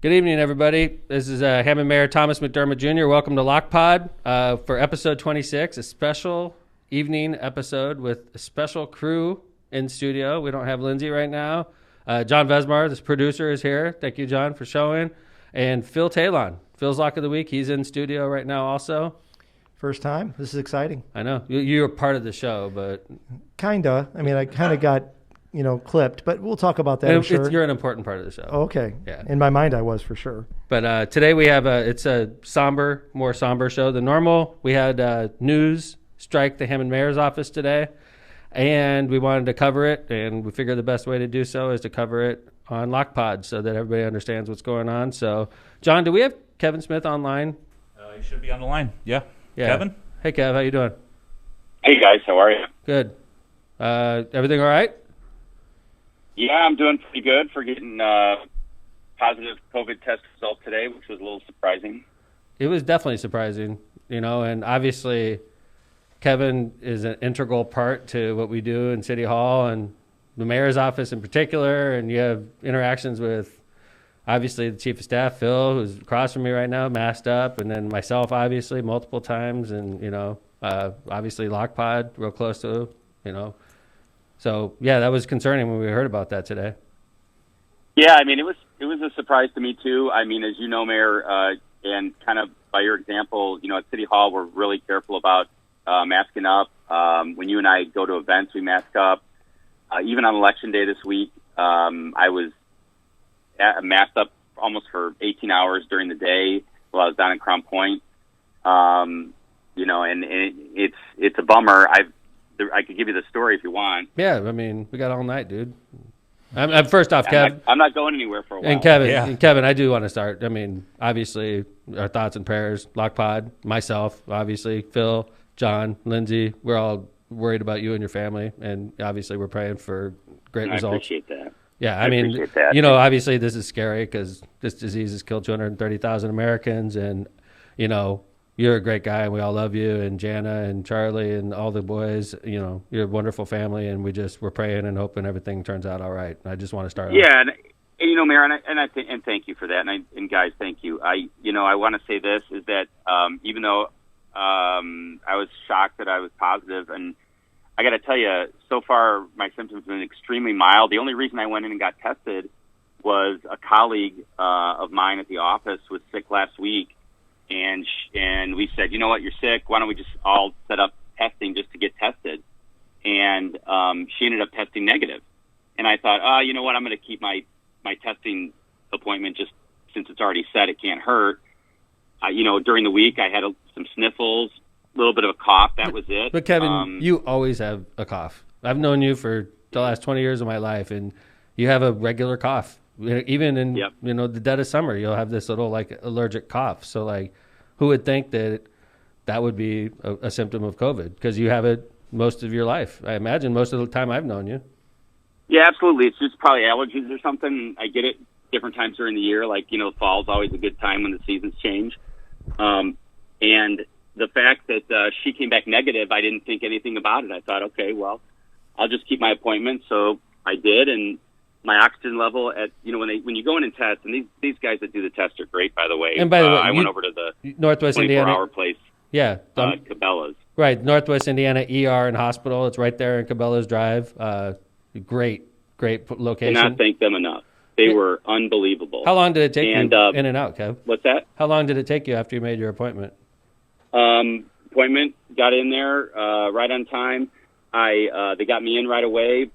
Good evening, everybody. This is Hammond Mayor Thomas McDermott Jr. Welcome to LOC Pod for episode 26, a special evening episode with a special crew in studio. We don't have Lindsay right now. John Vesmar, this producer, is here. Thank you, John, for showing. And Phil Taillon, Phil's Lock of the Week. He's in studio right now also. First time. This is exciting. I know. You're part of the show, but... Kinda. I mean, I kind of got, clipped, but we'll talk about that, I'm sure. You're an important part of the show. Oh, okay. Yeah. In my mind, I was for sure. But today we have it's a more somber show than normal. We had news strike the Hammond Mayor's office today, and we wanted to cover it, and we figured the best way to do so is to cover it on LOC Pod so that everybody understands what's going on. So, John, do we have Kevin Smith online? He should be on the line. Yeah. Kevin? Hey, Kev, how you doing? Hey, guys. How are you? Good. Everything all right? Yeah, I'm doing pretty good for getting positive COVID test result today, which was a little surprising. It was definitely surprising, and obviously Kevin is an integral part to what we do in City Hall and the mayor's office in particular, and you have interactions with obviously the chief of staff, Phil, who's across from me right now, masked up, and then myself, obviously, multiple times, and, obviously LOC Pod, real close to, So, yeah, that was concerning when we heard about that today. Yeah, I mean, it was a surprise to me, too. I mean, as you know, Mayor, and kind of by your example, at City Hall, we're really careful about masking up. When you and I go to events, we mask up. Even on Election Day this week, I was masked up almost for 18 hours during the day while I was down in Crown Point. And it's a bummer. I could give you the story if you want. Yeah, I mean, we got all night, dude. I'm first off, Kev. I'm not going anywhere for a while. And Kevin, I do want to start. I mean, obviously, our thoughts and prayers, LOC Pod, myself, obviously, Phil, John, Lindsay, we're all worried about you and your family, and obviously we're praying for great results. I appreciate that. Yeah, I mean, obviously this is scary because this disease has killed 230,000 Americans, and, you're a great guy, and we all love you, and Jana and Charlie and all the boys, you're a wonderful family, and we're praying and hoping everything turns out all right. I just want to start. Yeah, and Mayor, and thank you for that, and guys, thank you. I want to say this is that even though I was shocked that I was positive, and I got to tell you, so far my symptoms have been extremely mild. The only reason I went in and got tested was a colleague of mine at the office was sick last week. And we said, you know what, you're sick. Why don't we just all set up testing just to get tested? And she ended up testing negative. And I thought, you know what, I'm going to keep my testing appointment just since it's already set. It can't hurt. During the week, I had some sniffles, a little bit of a cough. That was it. But Kevin, you always have a cough. I've known you for the last 20 years of my life, and you have a regular cough. Even in the dead of summer, you'll have this little allergic cough. So who would think that would be a symptom of COVID? Because you have it most of your life. I imagine most of the time I've known you. Yeah, absolutely. It's just probably allergies or something. I get it different times during the year. Fall's always a good time when the seasons change. And the fact that she came back negative, I didn't think anything about it. I thought, okay, well, I'll just keep my appointment. So I did, and my oxygen level at when you go in and test, and these guys that do the test are great, by the way. And by the way, I went over to the Northwest Indiana 24-hour place. Yeah, Cabela's. Right, Northwest Indiana ER and hospital. It's right there in Cabela's Drive. Great location. Cannot thank them enough. They were unbelievable. How long did it take you in and out, Kev? What's that? How long did it take you after you made your appointment? Appointment, got in there right on time. They got me in right away.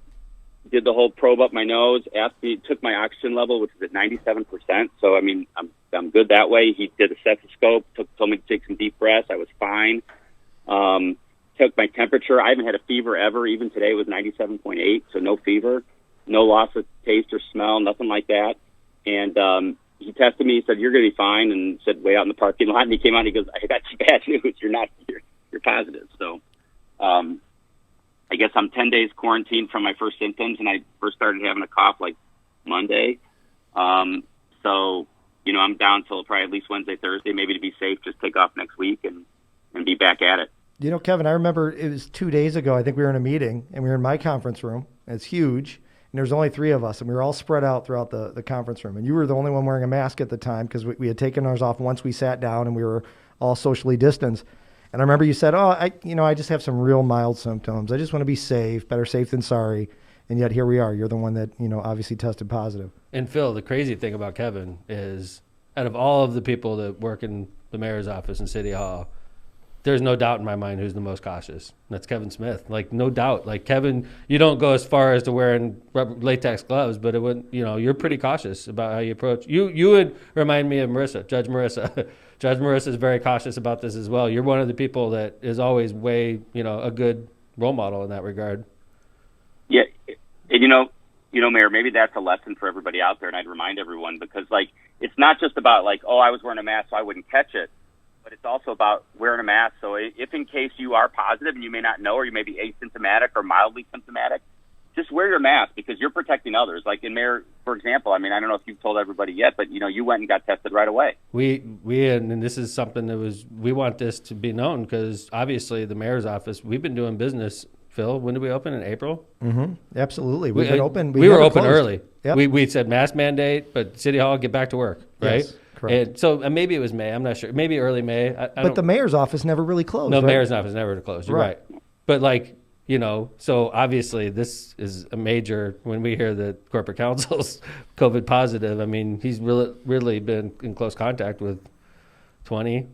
Did the whole probe up my nose, took my oxygen level, which was at 97%. So, I mean, I'm good that way. He did a stethoscope, told me to take some deep breaths. I was fine. Took my temperature. I haven't had a fever ever. Even today was 97.8, so no fever, no loss of taste or smell, nothing like that. And he tested me. He said, "You're going to be fine," and said, "Way out in the parking lot." And he came out and he goes, "I got some bad news. You're positive." So, I guess I'm 10 days quarantined from my first symptoms, and I first started having a cough Monday. So, I'm down till probably at least Wednesday, Thursday, maybe to be safe, just take off next week and be back at it. Kevin, I remember it was 2 days ago. I think we were in a meeting, and we were in my conference room. And it's huge. And there's only 3 of us, and we were all spread out throughout the conference room. And you were the only one wearing a mask at the time because we had taken ours off once we sat down and we were all socially distanced. And I remember you said, I just have some real mild symptoms. I just want to be safe, better safe than sorry. And yet here we are. You're the one that, obviously tested positive. And Phil, the crazy thing about Kevin is out of all of the people that work in the mayor's office in City Hall, there's no doubt in my mind who's the most cautious. That's Kevin Smith. Like, no doubt. Like, Kevin, you don't go as far as to wearing latex gloves, but it would, you're pretty cautious about how you approach. You would remind me of Judge Marissa. Judge Marissa is very cautious about this as well. You're one of the people that is always way, a good role model in that regard. Yeah. And, Mayor, maybe that's a lesson for everybody out there, and I'd remind everyone, because, it's not just about, I was wearing a mask so I wouldn't catch it. But it's also about wearing a mask. So if in case you are positive and you may not know, or you may be asymptomatic or mildly symptomatic, just wear your mask because you're protecting others. Like in Mayor, for example, I don't know if you've told everybody yet, but you went and got tested right away. And this is something we want this to be known because obviously the mayor's office, we've been doing business. Phil, when did we open? In April? Mm-hmm. Absolutely. We've been open. We were open early. Yep. We said mask mandate, but City Hall, get back to work, right? Yes. Correct. And so maybe it was May. I'm not sure. Maybe early May. But the mayor's office never really closed. No, right? mayor's office never closed. You're right. But so obviously this is a major, when we hear that corporate counsel's COVID positive, he's really been in close contact with 20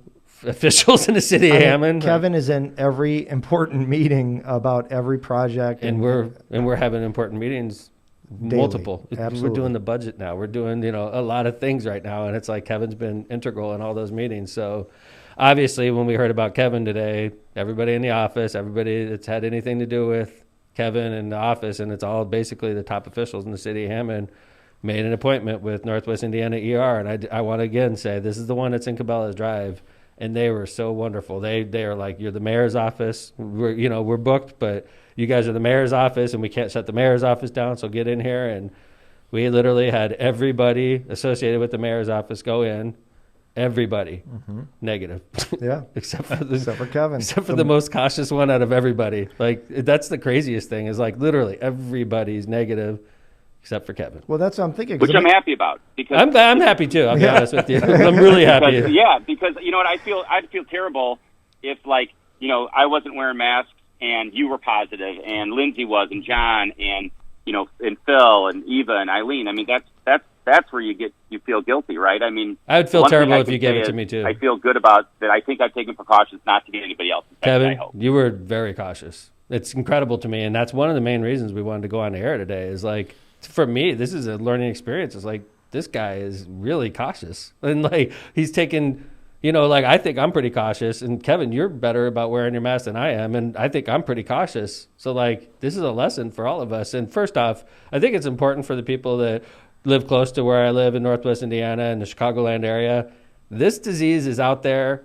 officials in the city of Hammond. Kevin is in every important meeting about every project. And we're having important meetings. Daily. Multiple. Absolutely. We're doing the budget now. We're doing, a lot of things right now. And it's like Kevin's been integral in all those meetings. So obviously when we heard about Kevin today, everybody in the office, everybody that's had anything to do with Kevin in the office, and it's all basically the top officials in the city of Hammond, made an appointment with Northwest Indiana ER. And I want to again say, this is the one that's in Cabela's Drive. And they were so wonderful. They are like, you're the mayor's office. We're booked, but you guys are the mayor's office, and we can't shut the mayor's office down, so get in here. And we literally had everybody associated with the mayor's office go in. Everybody negative. Yeah. except for Kevin. Except for the most cautious one out of everybody. Like, that's the craziest thing is, literally everybody's negative except for Kevin. Well, that's what I'm thinking. Which I'm happy about. Because I'm happy too, I'll be honest with you. I'm really happy. Because you know what, I'd feel terrible if I wasn't wearing masks and you were positive and Lindsay was and John and and Phil and Eva and Eileen. That's where you feel guilty, right? I would feel terrible if you gave it to me too. I feel good about that. I think I've taken precautions not to get anybody else infected. Kevin, I hope. You were very cautious. It's incredible to me, and that's one of the main reasons we wanted to go on the air today is for me, this is a learning experience. It's this guy is really cautious. And he's taken, I think I'm pretty cautious. And Kevin, you're better about wearing your mask than I am. And I think I'm pretty cautious. So this is a lesson for all of us. And first off, I think it's important for the people that live close to where I live in Northwest Indiana and the Chicagoland area. This disease is out there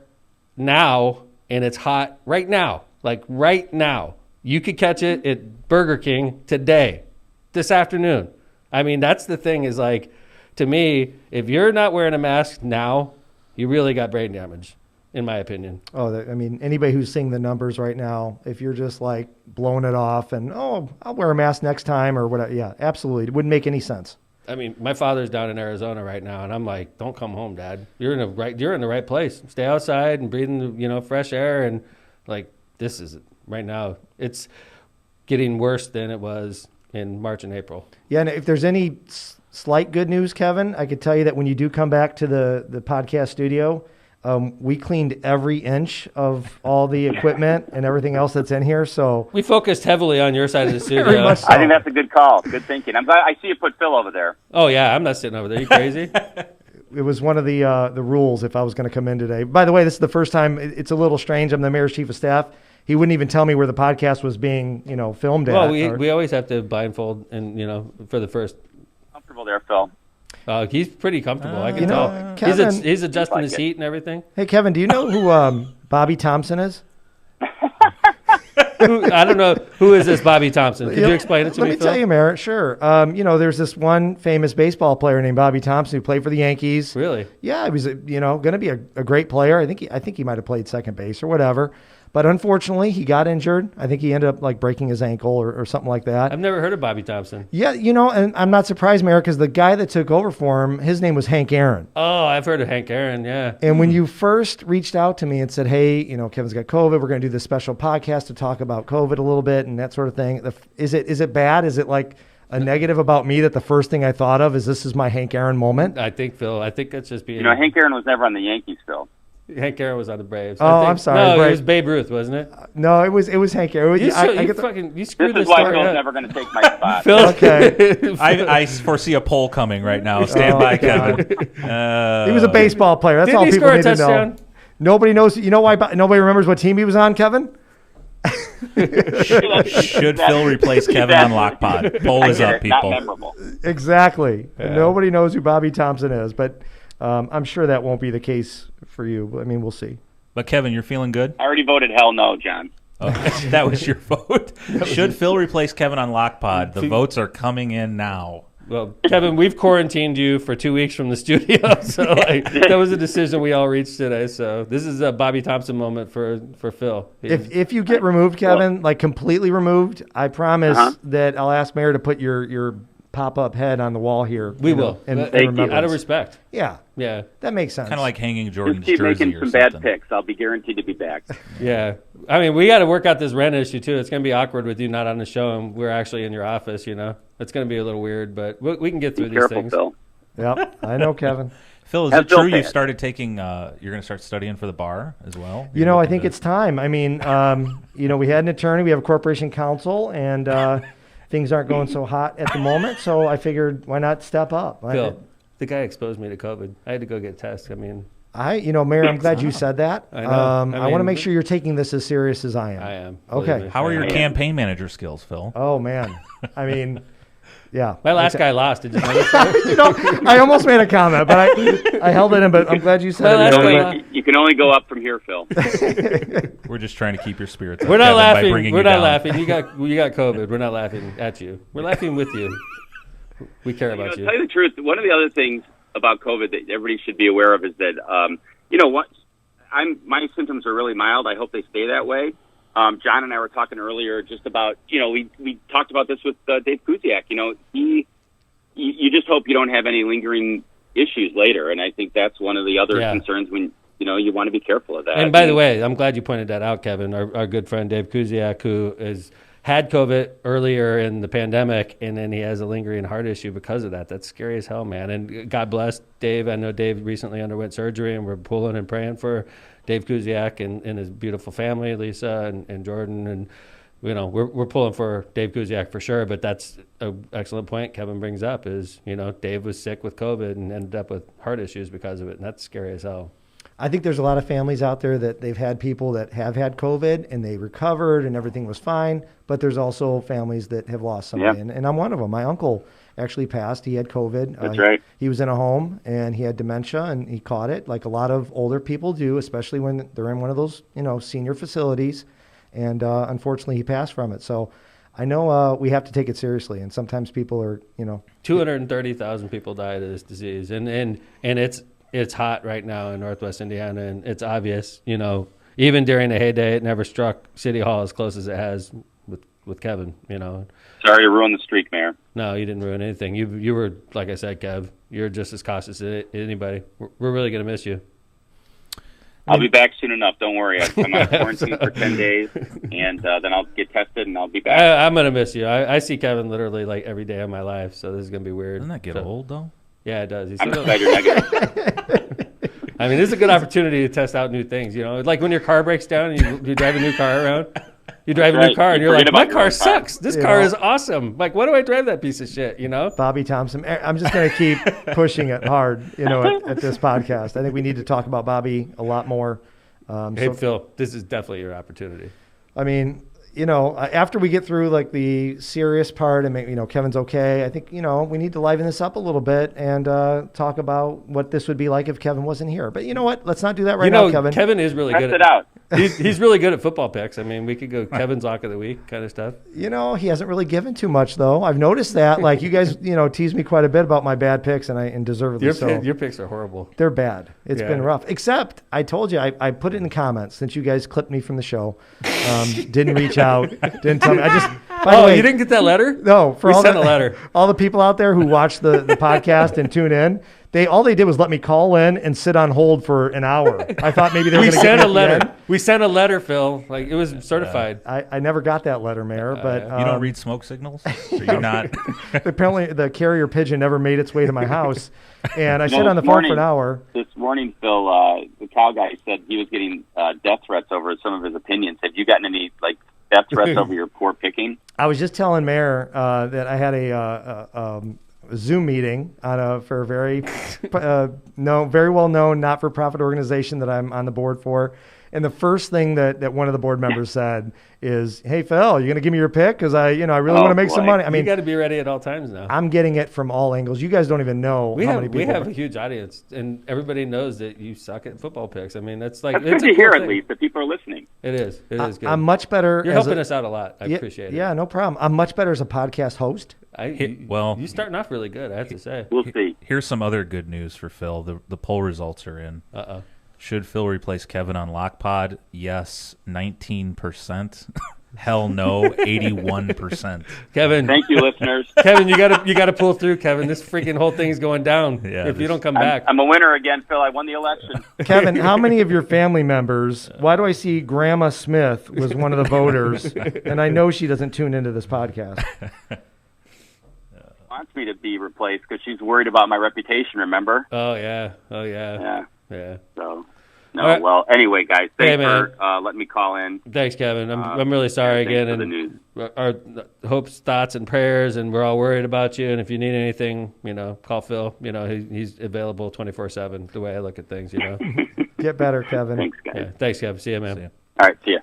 now, and it's hot right now. Right now. You could catch it at Burger King today. This afternoon. That's the thing is to me, if you're not wearing a mask now, you really got brain damage, in my opinion. Oh, anybody who's seeing the numbers right now, if you're just blowing it off and, I'll wear a mask next time or whatever. Yeah, absolutely. It wouldn't make any sense. My father's down in Arizona right now, and I'm like, don't come home, Dad. You're in the right place. Stay outside and breathing, fresh air. And this is right now, it's getting worse than it was in March and April. Yeah, and if there's any slight good news, Kevin, I could tell you that when you do come back to the podcast studio, we cleaned every inch of all the equipment and everything else that's in here. So we focused heavily on your side of the studio. Very much so. I think that's a good call. Good thinking. I'm glad I see you put Phil over there. Oh yeah, I'm not sitting over there. You crazy? It was one of the rules if I was going to come in today. By the way, this is the first time. It's a little strange. I'm the mayor's chief of staff. He wouldn't even tell me where the podcast was being, filmed at. Well, we always have to blindfold and, for the first. Comfortable there, Phil. He's pretty comfortable. I can tell. Kevin, he's adjusting his seat and everything. Hey, Kevin, do you know who Bobby Thompson is? I don't know. Who is this Bobby Thompson? Could you explain it to me, Let me Phil? tell you, Merritt. Sure. There's this one famous baseball player named Bobby Thompson who played for the Yankees. Really? Yeah, he was, going to be a great player. I think he might have played second base or whatever. But unfortunately, he got injured. I think he ended up like breaking his ankle or something like that. I've never heard of Bobby Thompson. Yeah, and I'm not surprised, Mayor, because the guy that took over for him, his name was Hank Aaron. Oh, I've heard of Hank Aaron, yeah. And when you first reached out to me and said, hey, Kevin's got COVID, we're going to do this special podcast to talk about COVID a little bit and that sort of thing. Is it bad? Is it like a negative about me that the first thing I thought of is this is my Hank Aaron moment? I think, Phil, that's just being... Hank Aaron was never on the Yankees, Phil. Hank Aaron was on the Braves. I'm sorry. No, Right. it was Babe Ruth, wasn't it? No, it was Hank Aaron. You screwed This is why Phil's never going to take my spot. Phil, Okay. I foresee a poll coming right now. Stand by, Kevin. He was a baseball player. That's Didn't all he people score a need to know. touchdown? Nobody knows. You know why nobody remembers what team he was on, Kevin? Should Phil replace Kevin on LOC Pod? Poll is up, people. Not memorable. Exactly. Yeah. Nobody knows who Bobby Thompson is, but I'm sure that won't be the case for you. I mean, we'll see. But Kevin, you're feeling good? I already voted hell no, John. Okay. That was your vote. Should Phil replace Kevin on LOC Pod? The votes are coming in now. Well, Kevin, we've quarantined you for 2 weeks from the studio, so that was a decision we all reached today. So this is a Bobby Thompson moment for Phil. If you get removed, Kevin, like completely removed, I promise that I'll ask Mayor to put your pop-up head on the wall here. We will. Out of respect. Yeah. Yeah. That makes sense. Kind of like hanging Jordan's Just keep jersey making or some something. bad picks. I'll be guaranteed to be back. Yeah. I mean, we got to work out this rent issue, too. It's going to be awkward with you not on the show, and we're actually in your office, It's going to be a little weird, but we can get through these things. Phil. Yep. I know, Kevin. Phil, is it true you started taking, you're going to start studying for the bar as well? I think it's time. I mean, we had an attorney, we have a corporation counsel, and things aren't going so hot at the moment, so I figured why not step up? Phil, the guy exposed me to COVID. I had to go get tested. I mean... Mayor, I'm glad you said that. I know. I want to make sure you're taking this as serious as I am. I am. Okay. How are your campaign manager skills, Phil? Oh, man. I mean... Yeah. My last guy lost. Did you notice that? I almost made a comment, but I held it in, but I'm glad you said it. You can only go up from here, Phil. We're just trying to keep your spirits up. We're not laughing. We're not laughing. You got COVID. We're not laughing at you. We're laughing with you. We care about you. To tell you the truth, one of the other things about COVID that everybody should be aware of is that, my symptoms are really mild. I hope they stay that way. John and I were talking earlier just about, we talked about this with Dave Kuziak. You just hope you don't have any lingering issues later. And I think that's one of the other concerns when, you want to be careful of that. And by the way, I'm glad you pointed that out, Kevin, our good friend Dave Kuziak, who had COVID earlier in the pandemic, and then he has a lingering heart issue because of that. That's scary as hell, man. And God bless Dave. I know Dave recently underwent surgery, and we're pulling and praying for Dave Kuziak and his beautiful family, Lisa and Jordan, and we're pulling for Dave Kuziak for sure. But that's an excellent point Kevin brings up is Dave was sick with COVID and ended up with heart issues because of it, and that's scary as hell. I think there's a lot of families out there that they've had people that have had COVID and they recovered and everything was fine, but there's also families that have lost somebody, and I'm one of them. My uncle actually passed. He had COVID. That's right. He was in a home and he had dementia and he caught it like a lot of older people do, especially when they're in one of those, senior facilities. And unfortunately, he passed from it. So I know we have to take it seriously. And sometimes people are, 230,000 people died of this disease. And it's hot right now in Northwest Indiana. And it's obvious, even during the heyday, it never struck City Hall as close as it has with Kevin, Sorry to ruin the streak, Mayor. No, you didn't ruin anything. You were, like I said, Kev, you're just as cautious as anybody. We're really going to miss you. I'll be back soon enough. Don't worry. I'm on quarantine for 10 days, and then I'll get tested, and I'll be back. I'm going to miss you. I see Kevin literally like every day of my life, so this is going to be weird. Doesn't that get old, though? Yeah, it does. I'm excited you're negative. I mean, this is a good opportunity to test out new things, Like when your car breaks down and you drive a new car around. You drive a new car and you're like, my car sucks. This car is awesome. Like, why do I drive that piece of shit, Bobby Thompson. I'm just going to keep pushing it hard, at this podcast. I think we need to talk about Bobby a lot more. Phil, this is definitely your opportunity. I mean, after we get through like the serious part and make, Kevin's okay, I think, we need to liven this up a little bit and talk about what this would be like if Kevin wasn't here. But you know what? Let's not do that right now, Kevin. Kevin is really good Test it out. He's really good at football picks. I mean, we could go Kevin's Lock of the Week kind of stuff. You know, he hasn't really given too much, though. I've noticed that. Like, you guys, tease me quite a bit about my bad picks, and deservedly so. Your picks are horrible. They're bad. It's been rough. Except, I told you, I put it in the comments since you guys clipped me from the show. Didn't reach out. Didn't tell me. By the way, you didn't get that letter? No. We sent a letter. All the people out there who watch the podcast and tune in, all they did was let me call in and sit on hold for an hour. I thought maybe they were going to sent a letter. We sent a letter, Phil. Like, it was certified. I never got that letter, Mayor. But you don't read smoke signals? So you're not. Apparently, the carrier pigeon never made its way to my house, and I sat on the phone for an hour. This morning, Phil, the cow guy said he was getting death threats over some of his opinions. Have you gotten any death threats over your poor picking? I was just telling Mayor that I had a Zoom meeting for a very very well known not-for-profit organization that I'm on the board for, and the first thing that one of the board members said is, "Hey Phil, you gonna give me your pick? Because I really want to make some money." I mean, you got to be ready at all times now. I'm getting it from all angles. You guys don't even know how many people. We have a huge audience, and everybody knows that you suck at football picks. I mean, that's good to hear. At least that people are listening. It is good. I'm much better. You're helping us out a lot. I appreciate it. Yeah, no problem. I'm much better as a podcast host. You're starting off really good, I have to say. We'll see. Here's some other good news for Phil. The poll results are in. Should Phil replace Kevin on LOC Pod? Yes, 19%. Hell no, 81%. Kevin, thank you, listeners. Kevin, you gotta pull through, Kevin. This freaking whole thing's going down. Yeah, if you don't come back. I'm a winner again, Phil. I won the election. Kevin, how many of your family members? Why do I see Grandma Smith was one of the voters, and I know she doesn't tune into this podcast. Wants me to be replaced because she's worried about my reputation. Remember? Oh yeah. So. No, right. Well, anyway, guys, thanks for letting me call in. Thanks, Kevin. I'm really sorry again. For the news. Our hopes, thoughts, and prayers, and we're all worried about you. And if you need anything, call Phil. He's available 24/7. The way I look at things, Get better, Kevin. Thanks, guys. Yeah, thanks, Kevin. See you, man. See ya. All right, see ya.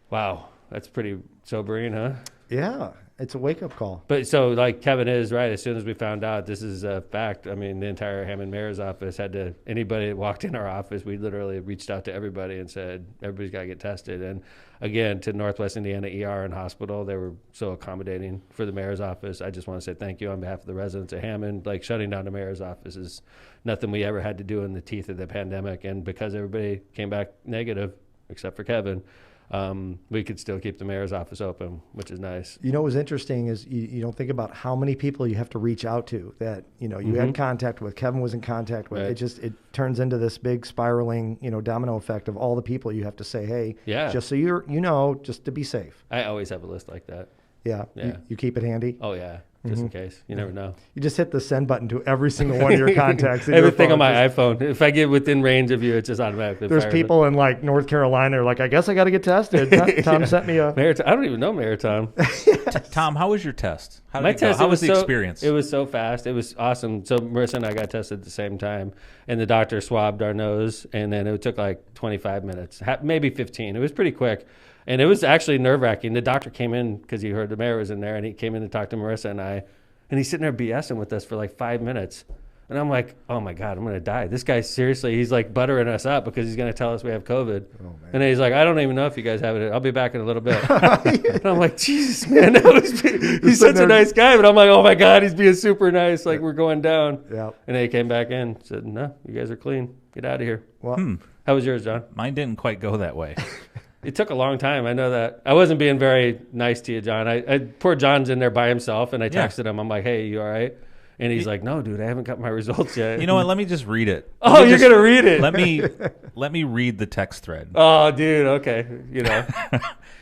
Wow, that's pretty sobering, huh? Yeah. It's a wake-up call. But so, Kevin is right. As soon as we found out this is a fact, I mean, the entire Hammond Mayor's office anybody that walked in our office, we literally reached out to everybody and said, everybody's got to get tested. And again, to Northwest Indiana ER and hospital, they were so accommodating for the mayor's office. I just want to say thank you on behalf of the residents of Hammond. Shutting down the mayor's office is nothing we ever had to do in the teeth of the pandemic. And because everybody came back negative, except for Kevin, we could still keep the mayor's office open, which is nice. What was interesting is you don't think about how many people you have to reach out to that, you had contact with, Kevin was in contact with. Right. It turns into this big spiraling, domino effect of all the people you have to say, hey, just so just to be safe. I always have a list like that. Yeah. You keep it handy? Oh, yeah. Just in case. You never know. You just hit the send button to every single one of your contacts. Everything on my iPhone. If I get within range of you, it just automatically There's people in North Carolina are I guess I got to get tested. Tom sent me a... I don't even know Mayor Tom. Tom, how was your test? How was the experience? It was so fast. It was awesome. So Marissa and I got tested at the same time, and the doctor swabbed our nose, and then it took 25 minutes, maybe 15. It was pretty quick. And it was actually nerve-wracking. The doctor came in because he heard the mayor was in there, and he came in to talk to Marissa and I. And he's sitting there BSing with us for 5 minutes. And I'm like, oh, my God, I'm going to die. This guy, seriously, he's buttering us up because he's going to tell us we have COVID. Oh, man. And then he's like, I don't even know if you guys have it. I'll be back in a little bit. And I'm like, Jesus, man. He's such a nice guy. But I'm like, oh, my God, he's being super nice. We're going down. Yeah. And then he came back in and said, no, you guys are clean. Get out of here. Well, How was yours, John? Mine didn't quite go that way. It took a long time. I know that. I wasn't being very nice to you, John. Poor John's in there by himself, and I texted him. I'm like, hey, you all right? And he's like, no, dude, I haven't got my results yet. You know what? Let me just read it. Oh, you're going to read it. Let me read the text thread. Oh, dude, okay.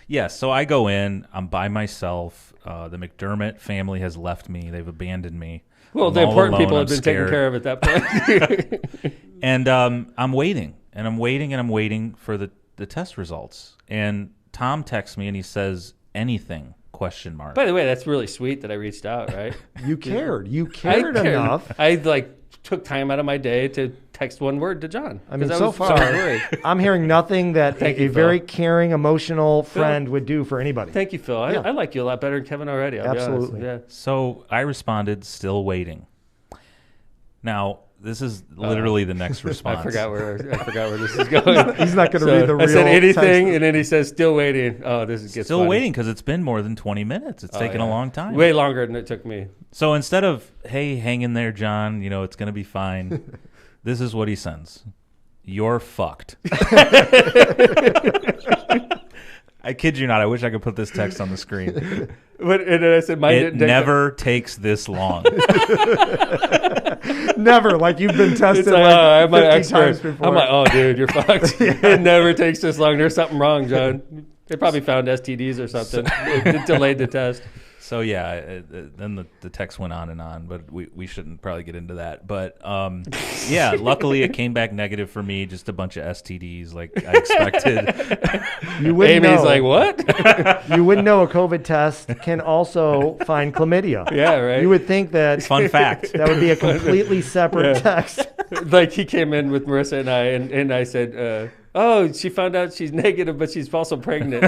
Yes, so I go in. I'm by myself. The McDermott family has left me. They've abandoned me. Well, the important people have been taken care of at that point. And I'm waiting, and I'm waiting, and I'm waiting for the test results. And Tom texts me, and he says, anything, ? By the way, that's really sweet that I reached out, right? You cared. You cared enough. I took time out of my day to text one word to John. I mean, so far, I'm hearing nothing that a very caring, emotional friend would do for anybody. Thank you, Phil. I like you a lot better than Kevin already. I'll Absolutely. be honest. Yeah. So I responded, still waiting. Now, This is literally the next response. I forgot where this is going. He's not going to read the real I said anything, text. and then he says, still waiting. Oh, this gets Still funny. waiting because it's been more than 20 minutes. It's taken a long time. Way longer than it took me. So instead of, hey, hang in there, John, it's going to be fine, this is what he sends. You're fucked. I kid you not. I wish I could put this text on the screen. But and then I said, it never takes this long. Never. Like you've been tested like, I'm 50 an expert. times before. I'm like, oh, dude, you're fucked. It never takes this long. There's something wrong, John. They probably found STDs or something. It delayed the test. So yeah, then the text went on, but we shouldn't probably get into that. But yeah, luckily it came back negative for me, just a bunch of STDs like I expected. You wouldn't Amy's know. like, what? You wouldn't know a COVID test can also find chlamydia. Yeah, right. You would think that Fun fact. that would be a completely separate text. Like he came in with Marissa and I said, oh, she found out she's negative, but she's also pregnant.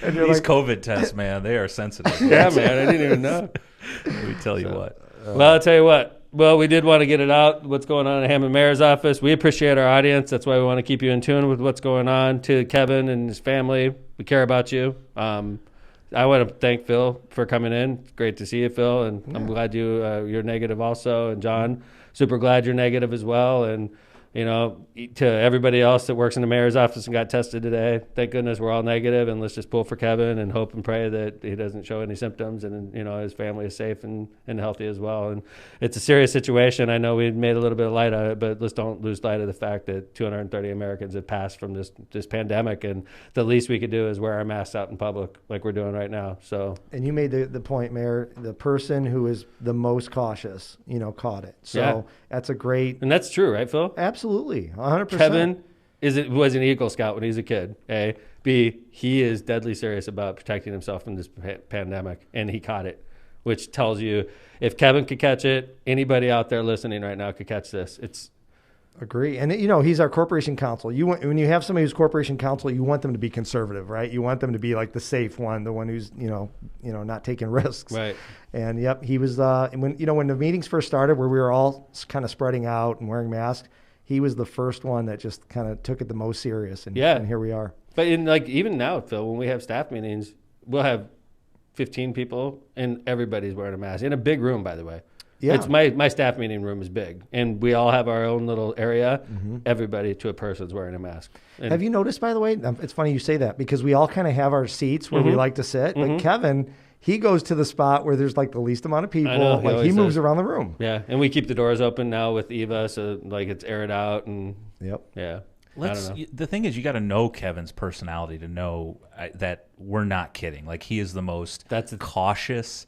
And you're These like, COVID tests, man, they are sensitive. Yeah, man, I didn't even know. Let me tell you what. Well, I'll tell you what. Well, we did want to get it out, what's going on in Hammond Mayor's office. We appreciate our audience. That's why we want to keep you in tune with what's going on. To Kevin and his family, we care about you. I want to thank Phil for coming in. It's great to see you, Phil, and I'm glad you're negative also. And John, super glad you're negative as well. And to everybody else that works in the mayor's office and got tested today, thank goodness we're all negative, and let's just pull for Kevin and hope and pray that he doesn't show any symptoms, and his family is safe and healthy as well. And it's a serious situation. I know we made a little bit of light of it, but let's don't lose sight of the fact that 230 Americans have passed from this pandemic, and the least we could do is wear our masks out in public like we're doing right now. So, and you made the point, Mayor, the person who is the most cautious, caught it. So that's a great, and that's true, right, Phil? Absolutely, 100%. Kevin was an Eagle Scout when he was a kid. A. B. He is deadly serious about protecting himself from this pandemic, and he caught it, which tells you if Kevin could catch it, anybody out there listening right now could catch this. Agree. And, he's our corporation counsel. When you have somebody who's corporation counsel, you want them to be conservative, right? You want them to be like the safe one, the one who's, not taking risks. Right. And, yep, he was, when the meetings first started where we were all kind of spreading out and wearing masks, he was the first one that just kind of took it the most serious. And here we are. But even now, Phil, when we have staff meetings, we'll have 15 people and everybody's wearing a mask in a big room, by the way. Yeah. It's my staff meeting room is big, and we all have our own little area. Mm-hmm. Everybody to a person's wearing a mask. And have you noticed, by the way, it's funny you say that because we all kind of have our seats where we like to sit. Mm-hmm. But Kevin, he goes to the spot where there's like the least amount of people. I know, he moves around the room. Yeah, and we keep the doors open now with Eva, so it's aired out and yeah. The thing is, you got to know Kevin's personality to know that we're not kidding. Like he is the most cautious.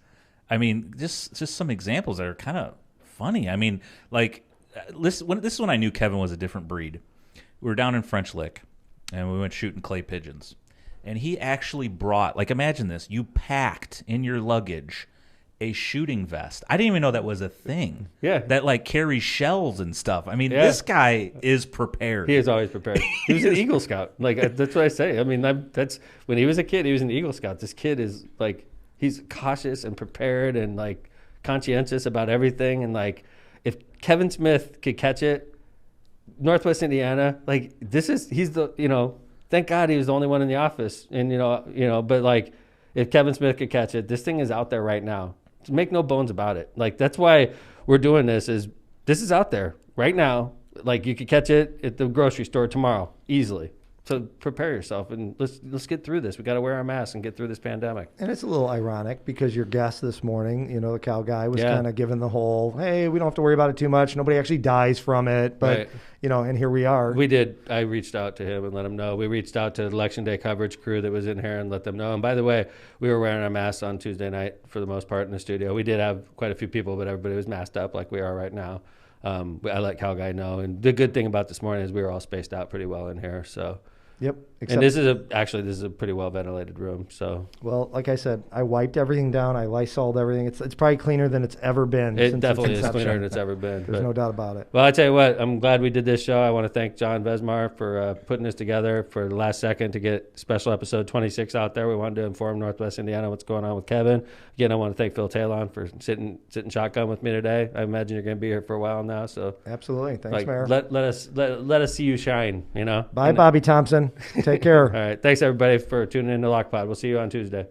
I mean, just some examples that are kind of funny. I mean, this is when I knew Kevin was a different breed. We were down in French Lick, and we went shooting clay pigeons. And he actually brought, imagine this, you packed in your luggage a shooting vest. I didn't even know that was a thing. Yeah. That carries shells and stuff. I mean, this guy is prepared. He is always prepared. He was an Eagle Scout. That's what I say. I mean, that's when he was a kid, he was an Eagle Scout. This kid is he's cautious and prepared and conscientious about everything. And if Kevin Smith could catch it, Northwest Indiana, he's the, thank God he was the only one in the office. And, but if Kevin Smith could catch it, this thing is out there right now. Make no bones about it. That's why we're doing this is out there right now. You could catch it at the grocery store tomorrow easily. So prepare yourself and let's get through this. We got to wear our masks and get through this pandemic. And it's a little ironic because your guest this morning, the cow guy, was kind of given the whole, hey, we don't have to worry about it too much. Nobody actually dies from it. But, and here we are. We did. I reached out to him and let him know. We reached out to the Election Day coverage crew that was in here and let them know. And by the way, we were wearing our masks on Tuesday night for the most part in the studio. We did have quite a few people, but everybody was masked up like we are right now. I let Cal Guy know. And the good thing about this morning is we were all spaced out pretty well in here. So. Yep. And this is a pretty well ventilated room. So well, like I said, I wiped everything down. I Lysoled everything. It's probably cleaner than it's ever been. It definitely is cleaner than it's ever been. There's no doubt about it. Well, I tell you what, I'm glad we did this show. I want to thank John Vesmar for putting this together for the last second to get special episode 26 out there. We wanted to inform Northwest Indiana what's going on with Kevin. Again, I want to thank Phil Taillon for sitting shotgun with me today. I imagine you're going to be here for a while now. So absolutely, thanks, Mayor. Let us see you shine. Bye, Bobby Thompson. Take care. All right, thanks everybody for tuning in to LOC Pod. We'll see you on Tuesday.